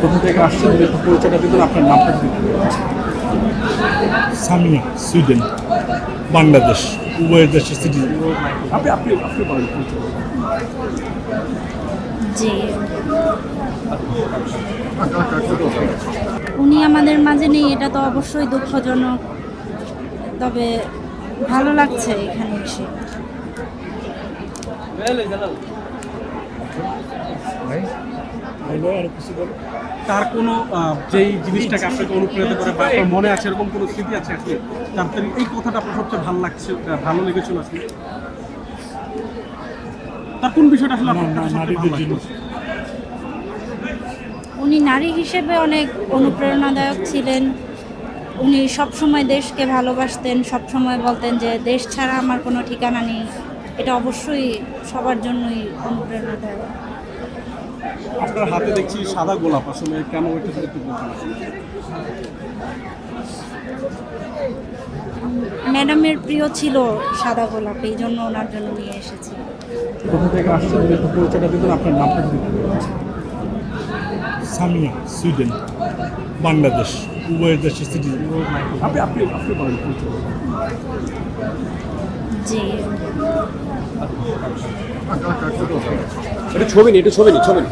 কোথা থেকে আসছেন যদি একটু পরিচয়টা দিবেন, আপনার নামটা যদি একটু বলুন। সামিয়া, সুইডেন, বাংলাদেশ, উভয় দেশের সিটিজেন। আপনি আপনি আপনি বলেন পরিচয়। জি, উনি আমাদের মাঝে নেই, এটা তো অবশ্যই দুঃখজনক, তবে ভালো লাগছে এখানে এসে। তার কোনো যেই জিনিসটাকে আপনাকে অনুপ্রাণিত করে বা আপনার মনে আছে এরকম কোনো স্মৃতি আছে আসলে তার এই কথাটা আপনার সবচেয়ে ভালো লাগছে, ভালো লেগেছিল আসলে তার কোন বিষয়টা আসলে আপনার কাছে সবচেয়ে ভালো নারীদের লাগছে? জন্য উনি নারী হিসেবে অনেক অনুপ্রেরণাদায়ক ছিলেন। উনি সবসময় দেশকে ভালোবাসতেন, সবসময় বলতেন যে দেশ ছাড়া আমার কোনো ঠিকানা নেই। এটা অবশ্যই সবার জন্যই অনুপ্রেরণাদায়ক। আপনার হাতে দেখছি সাদা গোলাপ, আসলে কেন এটা যদি একটু বলতে পারেন? ম্যাডামের প্রিয় ছিল সাদা গোলাপ, এই জন্য ওনার জন্য নিয়ে এসেছি। কোথা থেকে আসছেন যদি একটু পরিচয়টা দিবেন, আপনার নামটা যদি একটু বলুন। সামিয়া, সুইডেন, বাংলাদেশ, উভয় দেশের সিটিজেন। আপনি আপনি আপনি বলেন পরিচয়। জি, এটা ছবি নেই, এটা ছবি নেই, ছবি নেই।